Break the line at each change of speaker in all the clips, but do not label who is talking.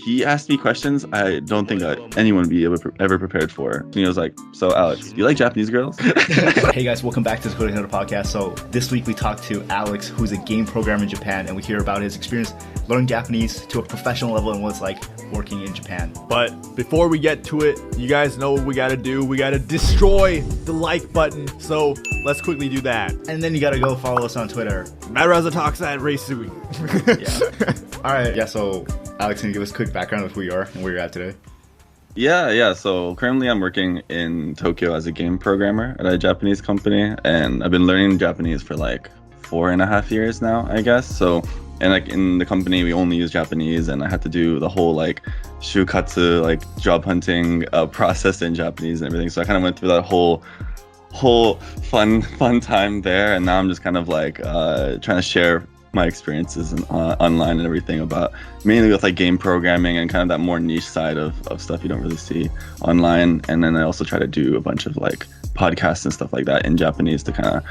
he asked me questions I don't think anyone would be ever prepared for. And he was like, so Alex, do you like Japanese girls?
Hey guys, welcome back to the KoreKara podcast. So this week we talked to Alex, who's a game programmer in Japan, and we hear about his experience learning Japanese to a professional level and what it's like working in Japan.
But before we get to it, you guys know what we gotta do. We gotta destroy the like button. So let's quickly do that.
And then you gotta go follow us on Twitter.
Madaraza talks at Raisui.
Yeah. All right. Yeah. So Alex, can you give us a quick background of who you are and where you're at today?
Yeah. So currently I'm working in Tokyo as a game programmer at a Japanese company, and I've been learning Japanese for like 4.5 years now, I guess. So, and like in the company, we only use Japanese, and I had to do the whole like Shyukatsu, like job hunting process in Japanese and everything. So I kind of went through that whole fun time there, and now I'm just kind of like trying to share my experiences online and everything about mainly with like game programming and kind of that more niche side of stuff you don't really see online. And then I also try to do a bunch of like podcasts and stuff like that in Japanese to kind of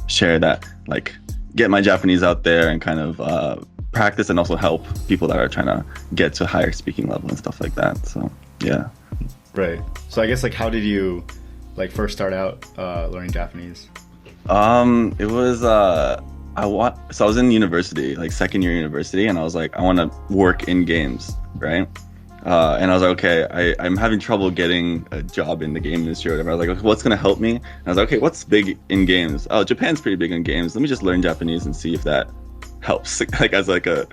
share that, like get my Japanese out there and kind of practice and also help people that are trying to get to a higher speaking level and stuff like that. So yeah.
Right. So I guess like how did you like first start out learning Japanese?
It was I was in university, like second year university, and I was like, I want to work in games, right? And I was like, okay, I'm having trouble getting a job in the game industry or whatever. I was like, okay, what's gonna help me? And I was like, okay, what's big in games? Oh, Japan's pretty big in games. Let me just learn Japanese and see if that helps, like as a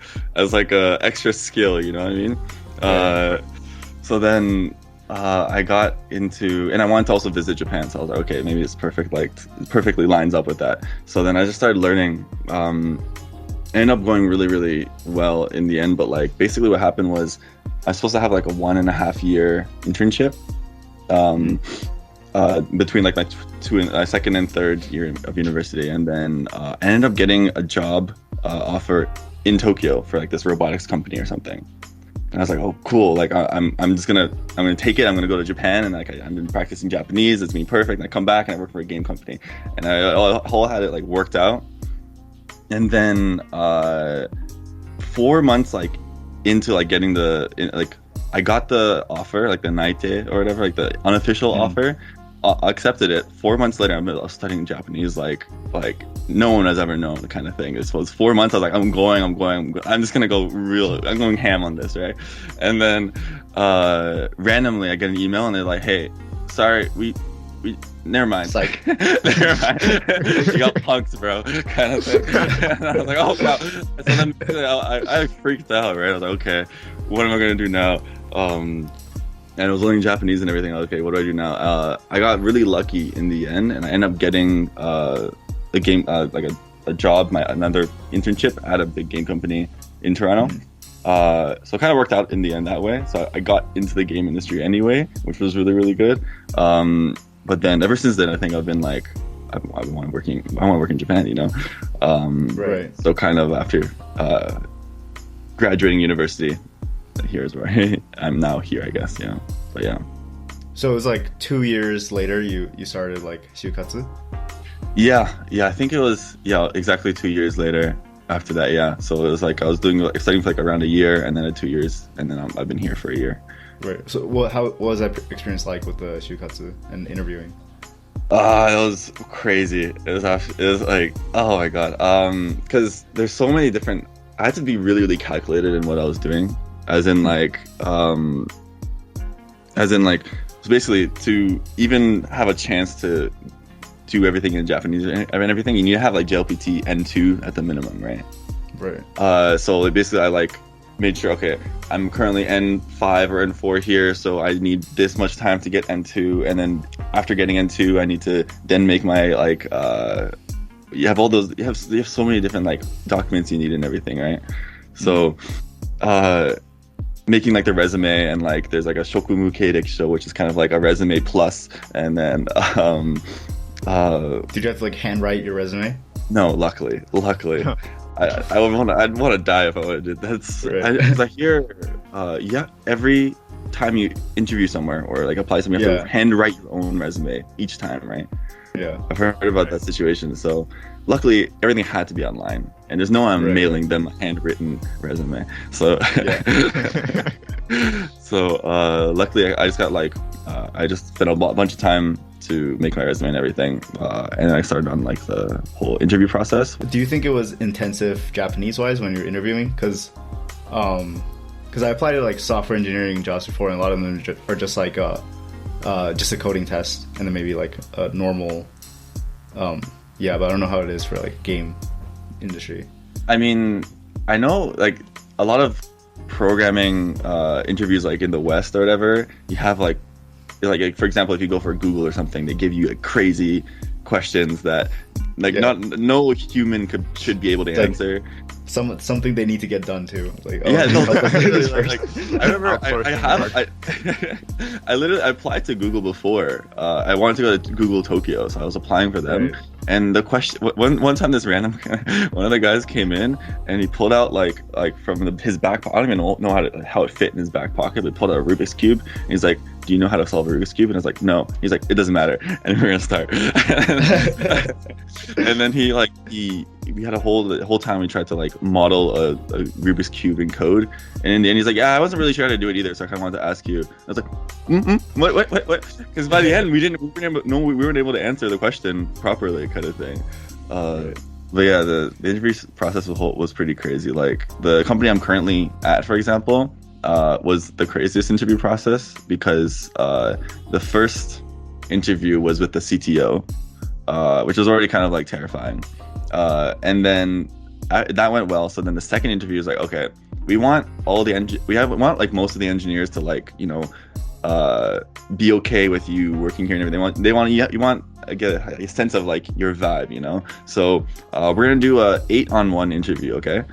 extra skill, you know what I mean? So then I got into, and I wanted to also visit Japan, so I was like, okay, maybe it's perfectly lines up with that. So then I just started learning. Ended up going really, really well in the end, but like basically what happened was I was supposed to have like a 1.5 year internship between like my second and third year of university, and then I ended up getting a job offer in Tokyo for like this robotics company or something. And I was like, oh, cool. Like, I'm gonna take it. I'm gonna go to Japan, and like I'm practicing Japanese. It's been perfect. And I come back and I work for a game company, and I all had it like worked out. And then 4 months like into like getting I got the offer, like the naite or whatever, like the unofficial offer. Accepted it. 4 months later, I was studying Japanese like no one has ever known, the kind of thing. It was 4 months. I was like, I'm just gonna go I'm going ham on this, right? And then randomly, I get an email and they're like, hey, sorry, we never mind.
Like,
never mind. You got punked, bro, kind of thing. And I was like, oh wow. So then I freaked out, right? I was like, okay, what am I gonna do now? And I was learning Japanese and everything. Okay, what do I do now? I got really lucky in the end, and I ended up getting a job, another internship at a big game company in Toronto. So it kind of worked out in the end that way. So I got into the game industry anyway, which was really, really good. But then ever since then, I think I've been like, I want to work in Japan, you know?
Right.
So kind of after graduating university, here's where I'm now here, I guess, yeah. But yeah.
So it was like 2 years later you started like Shyukatsu?
Yeah, I think it was exactly 2 years later after that, yeah. So it was like I was studying for like around a year, and then 2 years, and then I've been here for a year.
Right. So what was that experience like with the Shyukatsu and interviewing?
It was crazy. It was like, oh my god. Because there's so many different. I had to be really, really calculated in what I was doing. As in so basically to even have a chance to do everything in Japanese and everything, you need to have like JLPT N2 at the minimum, right?
Right.
So basically I like made sure, okay, I'm currently N5 or N4 here, so I need this much time to get N2, and then after getting N2, I need to then make my like you have so many different like documents you need and everything, right? So making like the resume, and like there's like a shokumu keireksho, which is kind of like a resume plus, and then
did you have to like handwrite your resume?
No, luckily I'd want to die if I would have did that. Because I hear every time you interview somewhere or like apply somewhere, you have to handwrite your own resume each time, right?
Yeah,
I've heard about that situation. So luckily everything had to be online, and there's no one
Right.
mailing them a handwritten resume. So luckily I just got like I just spent a bunch of time to make my resume and everything, and I started on like the whole interview process.
Do you think it was intensive Japanese wise when you're interviewing? Because I applied to like software engineering jobs before, and a lot of them are just like just a coding test, and then maybe like a normal but I don't know how it is for like game industry.
I mean, I know like a lot of programming interviews like in the West or whatever, you have like for example, if you go for Google or something, they give you like crazy questions that like no human should be able to answer.
Something they need to get done too. Like,
yeah, no,
like,
I remember I literally applied to Google before. I wanted to go to Google Tokyo, so I was applying for them.
Right.
And the question, one time, this random one of the guys came in and he pulled out like from his back pocket. I don't even know how it fit in his back pocket, but he pulled out a Rubik's cube. And he's like, "Do you know how to solve a Rubik's cube?" And I was like, "No." He's like, "It doesn't matter." And we're gonna start. And then we had the whole time we tried to like model a Rubik's cube in code, and in the end he's like, "Yeah, I wasn't really sure how to do it either, so I kind of wanted to ask you." I was like, what? Because by the end we weren't able to answer the question properly, kind of thing. But yeah, the interview process was pretty crazy. Like the company I'm currently at, for example, was the craziest interview process because the first interview was with the CTO, which was already kind of like terrifying. And then that went well. So then the second interview is like, okay, we want like most of the engineers to like, be okay with you working here and everything. You want get a sense of like your vibe, So we're gonna do a 8-on-1 interview, okay?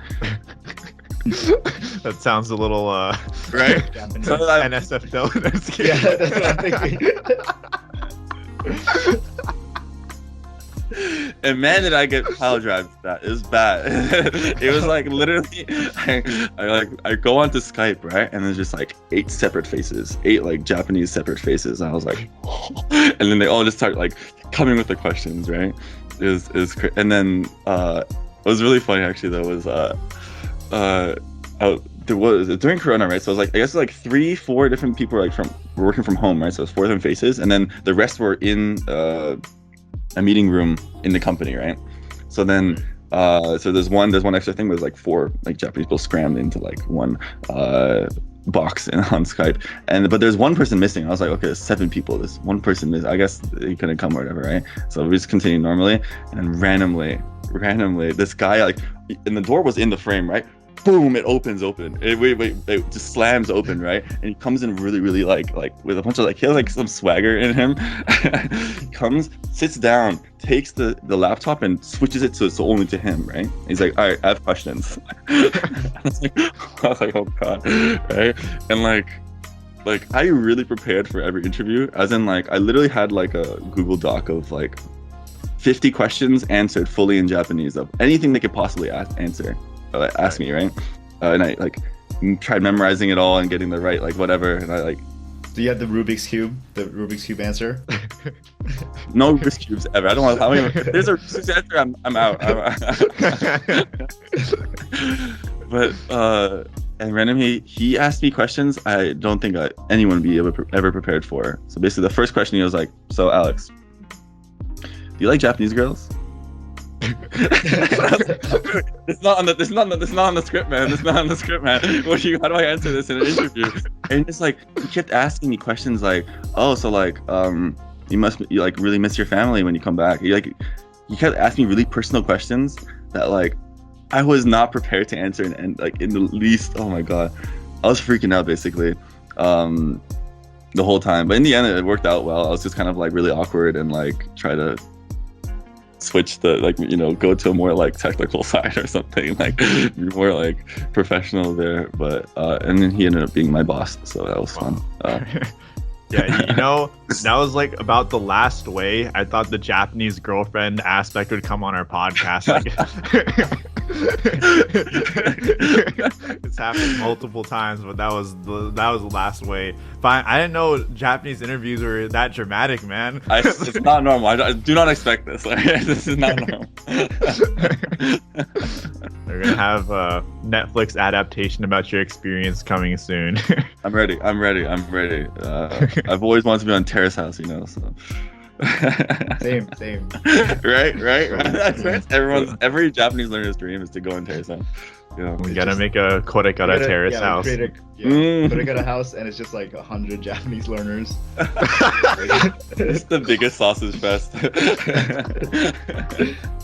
That sounds a little
right.
So
NSFW.
Yeah, that's what I'm thinking.
And man, did I get pile drive for that. It was bad. It was like literally, I go onto Skype, right? And there's just like 8 separate faces, 8 like Japanese separate faces. And I was like, and then they all just start like coming with the questions, right? It was and then what was really funny actually though was there was during Corona, right? So it was like I guess like 3-4 different people were working from home, right? So it was 4 different faces, and then the rest were in a meeting room in the company, right? So then so there's one extra thing was like 4 like Japanese people scrammed into like one box on Skype, but there's one person missing. I was like, okay, there's 7 people, there's one person missing. I guess he couldn't come or whatever, right? So we just continued normally, and then randomly this guy, like, and the door was in the frame, right? Boom, it opens open. It just slams open, right? And he comes in really, really like with a bunch of like, he has like some swagger in him. He comes, sits down, takes the laptop and switches it so it's only to him, right? He's like, all right, I have questions. I was like, oh God, right? And like I really prepared for every interview, as in like I literally had like a Google Doc of like 50 questions answered fully in Japanese of anything they could possibly ask me, right? And I like tried memorizing it all and getting the right like whatever, and I like.
Do you have the Rubik's Cube answer?
No Rubik's cubes ever. I don't want. If there's a Rubik's answer, I'm out. But and randomly he asked me questions I don't think anyone would be ever prepared for. So basically, the first question he was like, "So Alex, do you like Japanese girls?" It's not on the script, man. It's not on the script, man. How do I answer this in an interview? And it's like he kept asking me questions like, "Oh, so like, you like really miss your family when you come back." He kept asking me really personal questions that like I was not prepared to answer, and like in the least. Oh my God, I was freaking out basically the whole time. But in the end, it worked out well. I was just kind of like really awkward and like try to switch go to a more like technical side or something, like be more like professional there. But and then he ended up being my boss, so that was fun.
Yeah, that was like about the last way I thought the Japanese girlfriend aspect would come on our podcast. Like, it's happened multiple times, but that was the last way. Fine, I didn't know Japanese interviews were that dramatic, man.
It's not normal. I do not expect this. This is not normal.
We're gonna have a Netflix adaptation about your experience coming soon.
I'm ready. I've always wanted to be on Terrace House, So.
Same.
right. That's every Japanese learner's dream is to go on Terrace House.
We gotta make a KoreKara terrace house.
KoreKara house, and it's just like 100 Japanese learners.
It's the biggest sausage fest.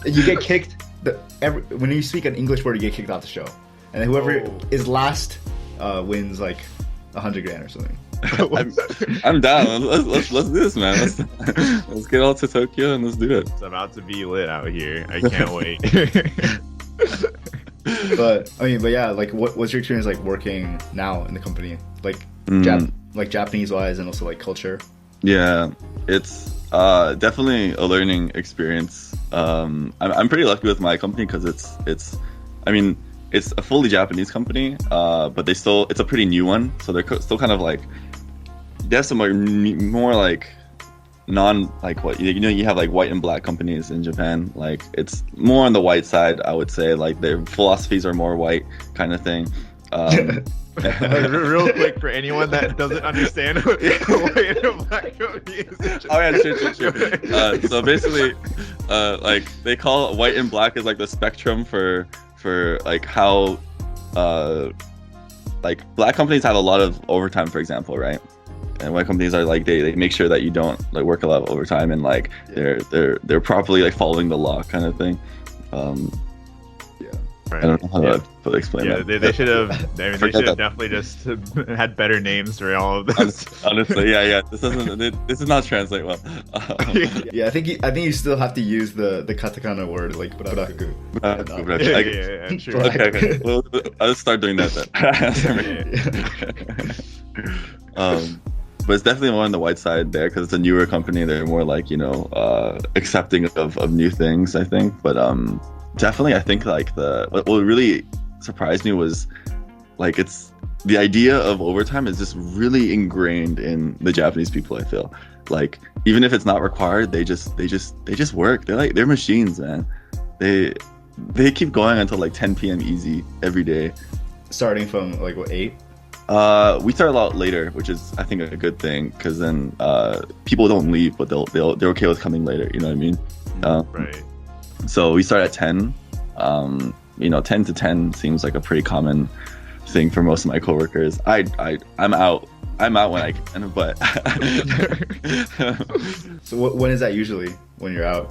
You get kicked. When you speak an English word, you get kicked off the show, and whoever is last wins like $100,000 or something.
I'm down. Let's do this, man. Let's get all to Tokyo and let's do it.
It's about to be lit out here. I can't wait.
But yeah, like what's your experience like working now in the company, like Japanese wise and also like culture?
Yeah, it's definitely a learning experience. I'm pretty lucky with my company because it's a fully Japanese company, but it's a pretty new one, so they're still kind of like they have some more like what you have like white and black companies in Japan. Like it's more on the white side, I would say. Like their philosophies are more white kind of thing.
Real quick for anyone that doesn't understand what white and black company is.
Oh yeah, sure. So basically, like they call white and black as like the spectrum for like how like black companies have a lot of overtime, for example, right? And white companies are like they make sure that you don't like work a lot of overtime and like they're properly like following the law kind of thing.
Right.
I don't know how to explain that.
They should have. They should have definitely just had better names for all of this.
Honestly, yeah. This does not translate well.
Yeah, I think you still have to use the katakana word like buraku.
Yeah, sure.
Okay. Well, I'll start doing that then. But it's definitely more on the white side there because it's a newer company. They're more like accepting of new things, I think. But definitely, I think like what really surprised me was like it's the idea of overtime is just really ingrained in the Japanese people. I feel like even if it's not required, they just work. They're machines, man. They keep going until like 10 p.m. easy every day.
Starting from like what 8?
We start a lot later, which is I think a good thing because then people don't leave, but they're okay with coming later. You know what I mean?
Right.
So we start at 10. 10 to 10 seems like a pretty common thing for most of my coworkers. I'm out when I can, but.
So when is that usually when you're out?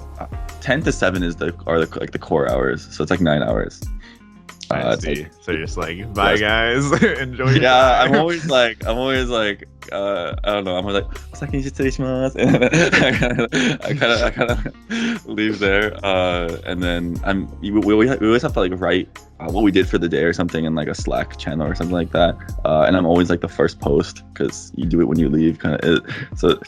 10 to 7 are the core hours, so it's like 9 hours.
I see. So you're just like, bye guys, enjoy.
Yeah, I'm always like, I don't know. I'm always like, "Osaki ni shitsurishimasu," and I kind of leave there, and then we always have to like write what we did for the day or something in like a Slack channel or something like that, and I'm always like the first post because you do it when you leave, kind of. So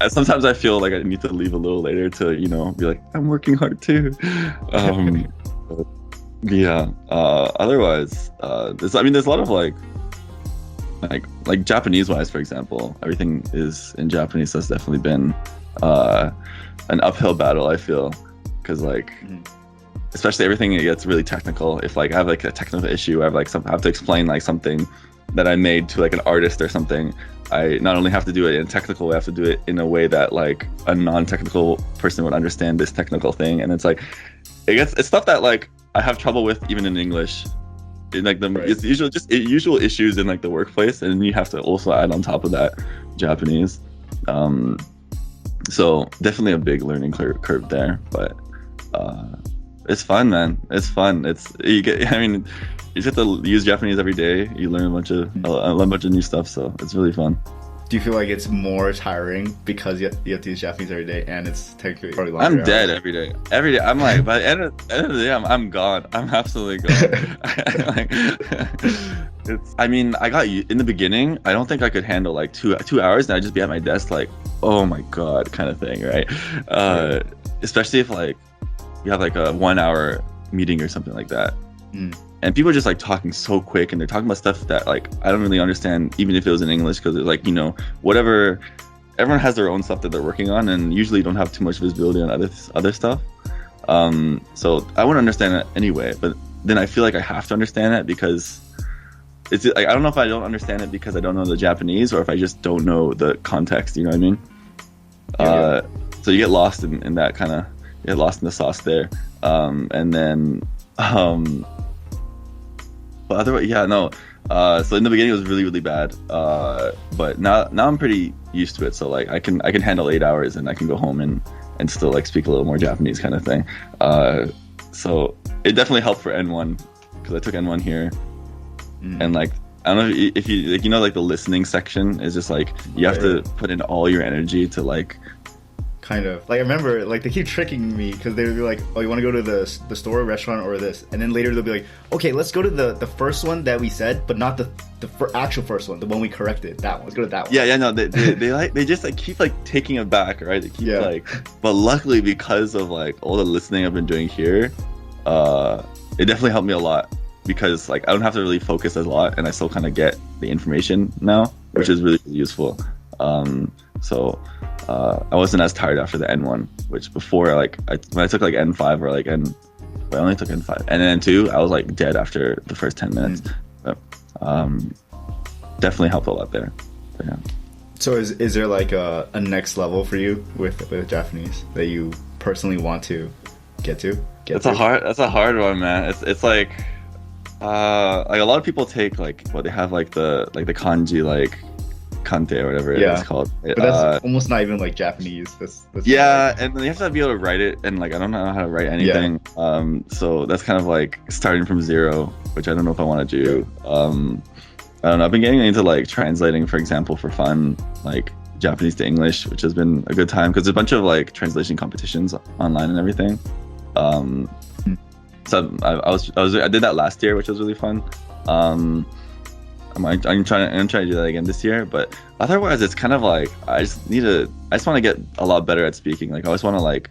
sometimes I feel like I need to leave a little later to be like, I'm working hard too. Yeah. Otherwise, there's a lot of like Japanese wise, for example, everything is in Japanese. So it's definitely been an uphill battle, I feel, because especially everything gets really technical. If like I have like a technical issue, I have to explain like something that I made to like an artist or something. I not only have to do it in a technical way, I have to do it in a way that like a non-technical person would understand this technical thing. And it's like it's stuff that like I have trouble with even in English. It's usual issues in like the workplace, and you have to also add on top of that Japanese. So definitely a big learning curve there, but it's fun, man. It's fun. You just have to use Japanese every day. You learn a bunch of new stuff, so it's really fun.
Do you feel like it's more tiring because you have to use Japanese every day, and it's technically probably longer?
I'm dead every day. Every day, I'm like, by the end of the day, I'm gone. I'm absolutely gone. I got in the beginning. I don't think I could handle like 2 hours, and I'd just be at my desk like, oh my god, kind of thing, right? Especially if like you have like a 1 hour meeting or something like that. And people are just like talking so quick, and they're talking about stuff that like I don't really understand, even if it was in English, because it's like whatever. Everyone has their own stuff that they're working on, and usually don't have too much visibility on other stuff. So I wouldn't understand it anyway. But then I feel like I have to understand it because it's like, I don't know if I don't understand it because I don't know the Japanese or if I just don't know the context. You know what I mean? So you get lost in that kind of, you get lost in the sauce there, and then but otherwise, yeah, no. So in the beginning it was really bad, but now I'm pretty used to it. So like I can handle 8 hours and I can go home and still like speak a little more Japanese kind of thing. So it definitely helped for N1 because I took N1 here, and like I don't know if you like, you know, like the listening section is just like you have to put in all your energy to like.
Kind of like I remember like they keep tricking me because they would be like, oh, you want to go to the store, restaurant, or this, and then later they'll be like, okay, let's go to the first one that we said, but not the actual first one, the one we corrected. That one, let's go to that one.
Yeah, no, they just like keep like taking it back, right? They keep like, but luckily because of like all the listening I've been doing here, it definitely helped me a lot because like I don't have to really focus a lot and I still kind of get the information now, which is really useful. So I wasn't as tired after the N1, which before like when I took like N5 or like I only took N5 and then N2, I was like dead after the first 10 minutes. But, definitely helped a lot there. But, yeah.
So is there like a next level for you with Japanese that you personally want to get to?
That's a hard one, man. It's like a lot of people take like they have like the kanji like kante or whatever it's called.
But that's almost not even like Japanese. That's
yeah, and then you have to be able to write it, and like I don't know how to write anything. So that's kind of like starting from zero, which I don't know if I want to do. I don't know. I've been getting into like translating, for example, for fun, like Japanese to English, which has been a good time because there's a bunch of like translation competitions online and everything. So I did that last year, which was really fun. I'm trying to do that again this year, but otherwise it's kind of like I just want to get a lot better at speaking. Like I always want to like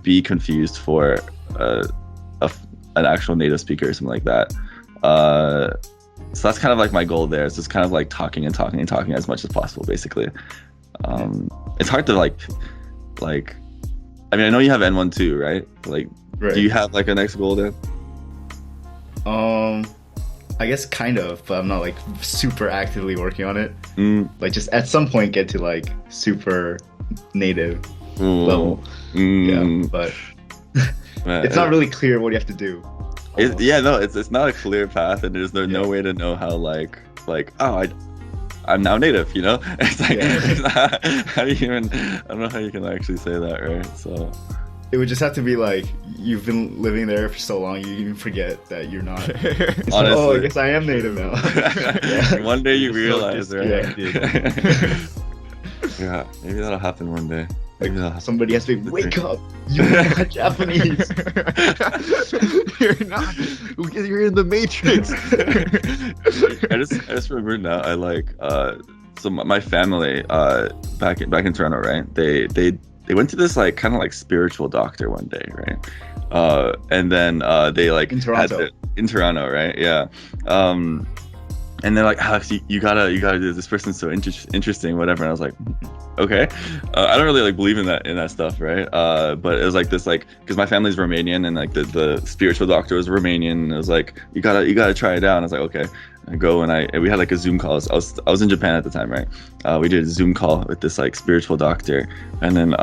be confused for an actual native speaker or something like that. So that's kind of like my goal there. It's just kind of like talking as much as possible, basically. It's hard to like I mean, I know you have N1 too, right? Like, do you have like a next goal then?
I guess kind of, but I'm not like super actively working on it. Like just at some point get to like super native level. Yeah, but it's not really clear what you have to do.
It's not a clear path, and there's no way to know how like I'm now native, you know? It's like it's not, how do you even, I don't know how you can actually say that, right? So
it would just have to be like you've been living there for so long you even forget that you're not.
Honestly,
oh, I guess I am native now.
One day you realize, right? Yeah, maybe that'll happen one day.
Like somebody has to be, wake up! You're not Japanese.
You're not. You're in the Matrix.
I just remember now. I like so my family back in Toronto, right? They went to this like kind of like spiritual doctor one day, right? And then they like
in Toronto.
In Toronto, right? Yeah. And they're like, Alex, you gotta do this person's so interesting, whatever. And I was like, okay. I don't really like believe in that stuff, right? But it was like this, like, because my family's Romanian and like the spiritual doctor was Romanian, and it was like, you gotta try it out. And I was like, okay. I go and we had like a Zoom call. I was in Japan at the time, right? We did a Zoom call with this like spiritual doctor, and then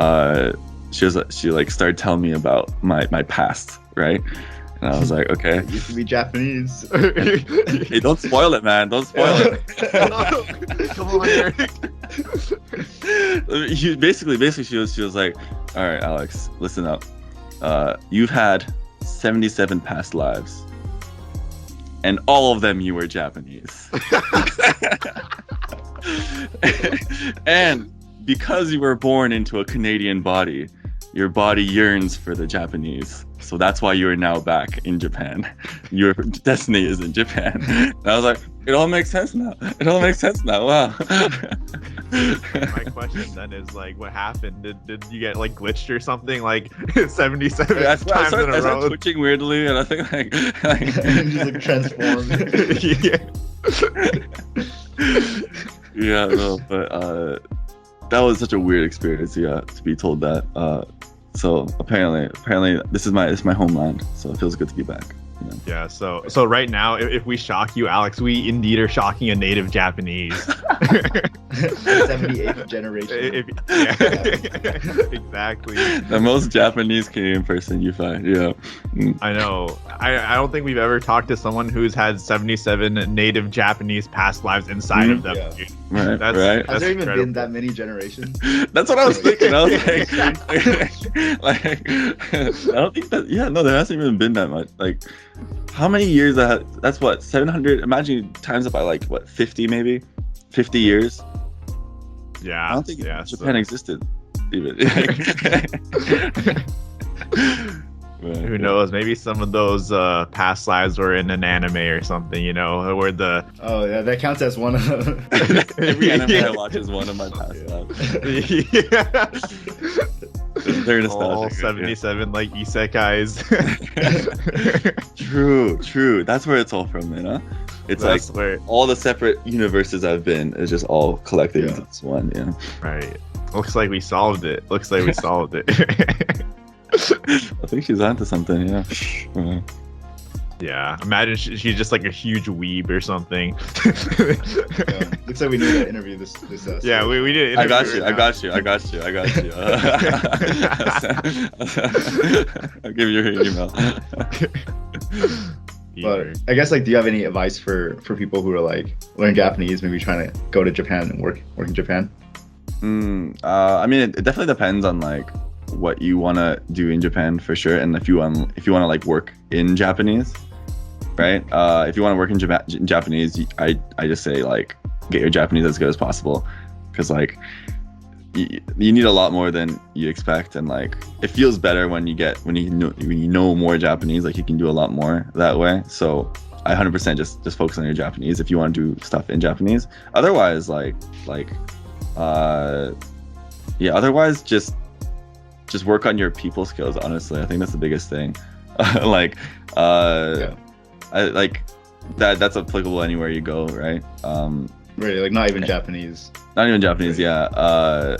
she like started telling me about my past, right? And I was like, okay.
I used to be Japanese.
Hey, don't spoil it, man. Don't spoil it.
Come on, Eric.
Basically, she was like, all right, Alex, listen up. You've had 77 past lives, and all of them you were Japanese. And because you were born into a Canadian body, your body yearns for the Japanese. So that's why you are now back in Japan. Your destiny is in Japan. And I was like, it all makes sense now. Wow.
My question then is like, what happened? Did you get like glitched or something? Like 77 times in a row. I started
twitching weirdly, and I think like
just like transformed.
Yeah, no, but that was such a weird experience. Yeah, to be told that. So apparently, this is my homeland. So it feels good to be back.
Yeah, so right now, if we shock you, Alex, we indeed are shocking a native Japanese.
78th generation.
Exactly.
The most Japanese Canadian person you find. Yeah.
I know. I don't think we've ever talked to someone who's had 77 native Japanese past lives inside of them.
Yeah.
Right.
That's
Has there even
incredible.
been that many generations?
That's what I was thinking. I was like, I don't think that. Yeah, no, there hasn't even been that much. Like, how many years? That's what 700. Imagine you times it by like what 50 maybe, 50 years.
Yeah.
I don't think Japan existed even.
Who knows? Maybe some of those past lives were in an anime or something, you know, where the...
Oh, yeah, that counts as one of them.
Every anime I watch is one of my past lives. They're nostalgic.
All 77 like isekais.
True. That's where it's all from, you know? It's
That's
like
where...
all the separate universes I've been is just all collected into this one, yeah.
Right. Looks like we solved it.
I think she's onto something, yeah.
Yeah. Imagine she's just like a huge weeb or something.
Yeah. Looks like we need to interview this
Yeah, we did.
I got you. I'll give you her email.
But I guess, like, do you have any advice for people who are like learn Japanese, maybe trying to go to Japan and work in Japan?
I mean, it definitely depends on like what you want to do in Japan for sure, and if you want to like work in Japanese, right? If you want to work in Japanese, I just say like get your Japanese as good as possible, because like you need a lot more than you expect, and like it feels better when you know more Japanese. Like you can do a lot more that way. So I 100% just focus on your Japanese if you want to do stuff in Japanese. Otherwise, otherwise just work on your people skills. Honestly, I think that's the biggest thing. I like that's applicable anywhere you go, right?
Really, like not even Japanese.
Not even Japanese, yeah.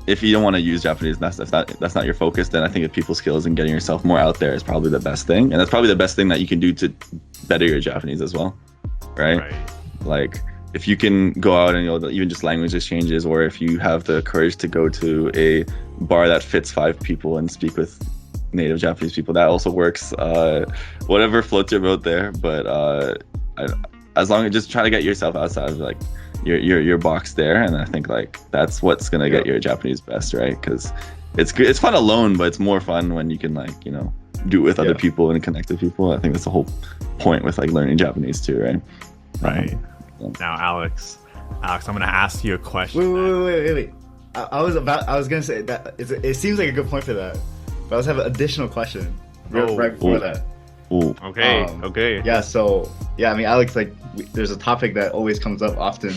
If you don't want to use Japanese, that's not your focus, then I think the people skills and getting yourself more out there is probably the best thing, and that's probably the best thing that you can do to better your Japanese as well, right? Like if you can go out and even just language exchanges, or if you have the courage to go to a bar that fits 5 people and speak with native Japanese people, that also works. Whatever floats your boat there, but as long as just try to get yourself outside of like your box there, and I think like that's what's gonna get your Japanese best, right? Because it's fun alone, but it's more fun when you can like do it with other people and connect with people. I think that's the whole point with like learning Japanese too, right?
Right. Now, Alex, I'm gonna ask you a question.
Wait. I was gonna say that it seems like a good point for that, but I also have an additional question right before that.
Ooh.
Okay.
Yeah. So I mean, Alex, like, there's a topic that always comes up often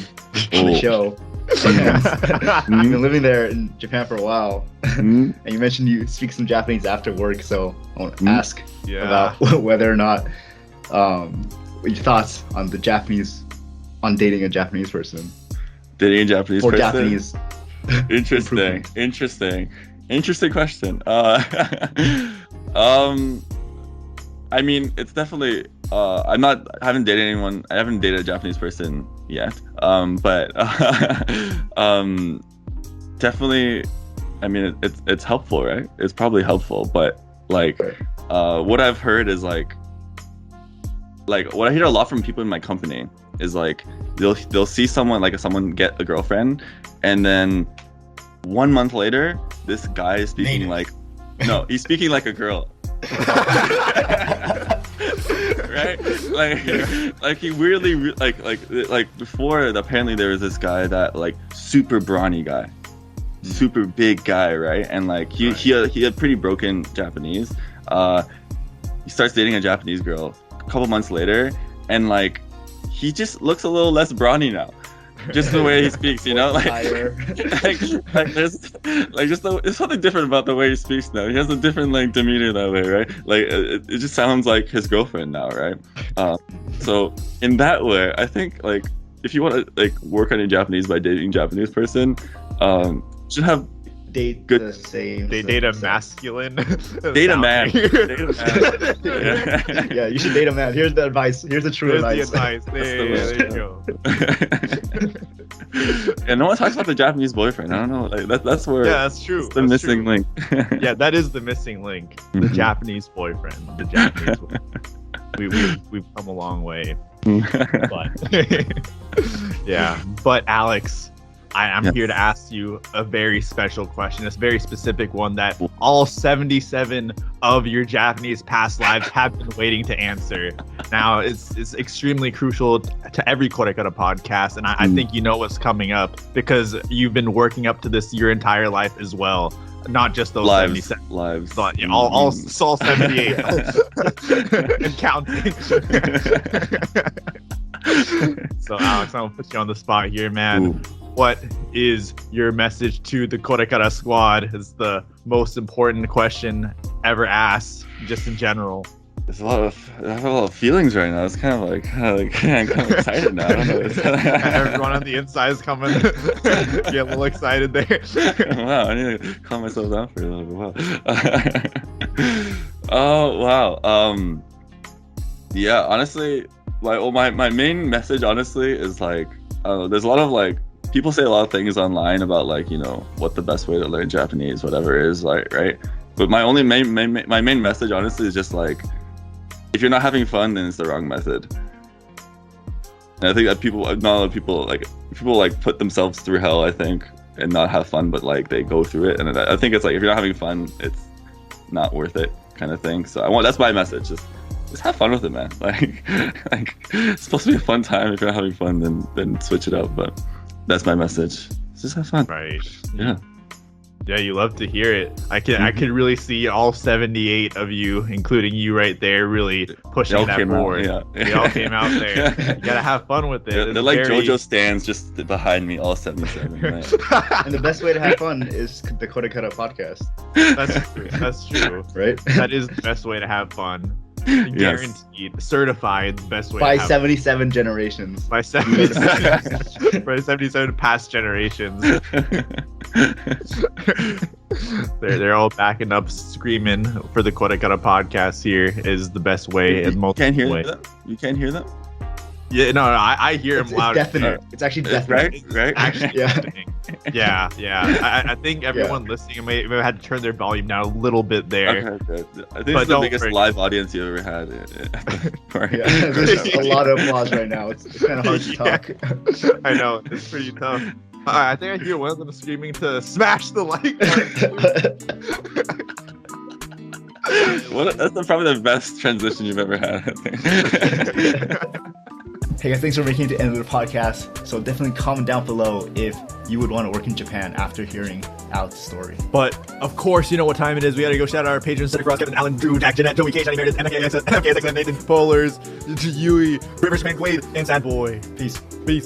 on the show. You've been living there in Japan for a while, and you mentioned you speak some Japanese after work. So I want to ask about whether or not your thoughts on on dating a Japanese person.
Dating a Japanese person?
Japanese.
Interesting question. I mean, it's definitely I haven't dated anyone. I haven't dated a Japanese person yet. But definitely, I mean, it's helpful, right? It's probably helpful, but like what I've heard is like what I hear a lot from people in my company is like they'll see someone get a girlfriend, and then 1 month later this guy is speaking he's speaking like a girl. Right? Like he weirdly like before, apparently there was this guy that like super brawny guy, super big guy, right? And like he had pretty broken Japanese. He starts dating a Japanese girl a couple months later, and like he just looks a little less brawny now. Just the way he speaks, like there's something different about the way he speaks now. He has a different like demeanor that way, right? Like it just sounds like his girlfriend now, right? So in that way, I think like if you want to like work on your Japanese by dating a Japanese person, should have
date
Good.
the same.
They date a masculine.
Date a man.
boundary.
Date a man.
Yeah, you should date a man. Here's the advice. Here's the true
There's
advice.
the advice. There you go.
And no one talks about the Japanese boyfriend. I don't know. Like that's where.
Yeah, that's true.
It's the
That's
missing
true.
link.
Yeah, that is the missing link. The
Mhm.
Japanese boyfriend. The Japanese boyfriend. We've come a long way. But yeah. But Alex, I'm
Yes.
here to ask you a very special question. It's a very specific one that all 77 of your Japanese past lives have been waiting to answer. Now, it's extremely crucial to every KoreKara podcast, and I think you know what's coming up because you've been working up to this your entire life as well. Not just those 77.
Lives.
But yeah, all 78 and counting. So Alex, I'm gonna put you on the spot here, man.
Ooh.
What is your message to the KoreKara squad? It's the most important question ever asked, just in general.
There's I have a lot of feelings right now. It's kind of like I'm kind of excited now. I don't know. It's
Everyone on the inside is coming. Get a little excited there.
Wow, I need to calm myself down for a little bit. Wow. Oh wow. Yeah. Honestly, my main message, honestly, is like, there's a lot of like people say a lot of things online about like what the best way to learn Japanese, whatever it is, like, right? But my main message, honestly, is just like, if you're not having fun, then it's the wrong method. And I think that not a lot of people like put themselves through hell, I think, and not have fun, but like they go through it. And I think it's like, if you're not having fun, it's not worth it, kind of thing. So that's my message. Just have fun with it, man. Like it's supposed to be a fun time. If you're not having fun, then switch it up. But that's my message. Just have fun.
Right.
Yeah.
Yeah, you love to hear it. I can really see all 78 of you, including you right there, really pushing that forward. They all came out there. You gotta have fun with it.
They're like JoJo stands just behind me, all 77. Man.
And the best way to have fun is the KoreKara podcast.
That's true. That's true.
Right?
That is the best way to have fun. Guaranteed, certified, the best way
By
to have
77 generations.
By 77, by 77 past generations. They're all backing up, screaming for the KoreKara podcast. Here is the best way and most
can't hear
way.
them? You can't hear them?
Yeah, no, I hear him loud.
It's deafening. It's actually deafening.
Right?
Actually,
Yeah.
yeah. I think everyone listening may have had to turn their volume down a little bit there.
Okay, good. I think
But
it's the
don't
biggest
worry.
live audience you ever had.
Yeah, there's a lot of applause right now. It's kind of hard to talk.
I know, it's pretty tough. I think I hear one of them screaming to smash the like button.
That's probably the best transition you've ever had, I think.
Hey guys, thanks for making it to the end of the podcast. So definitely comment down below if you would want to work in Japan after hearing Alex's story.
But of course, you know what time it is. We gotta go shout out our patrons: Cedric Ross, Kevin Allen, Drew, Jack, Jeanette, Joey, K, Shiny Meredith, MKSS, MKSX, Nathan, Polars, Yui, Rivers, Man, Quaid, and Sad Boy. Peace.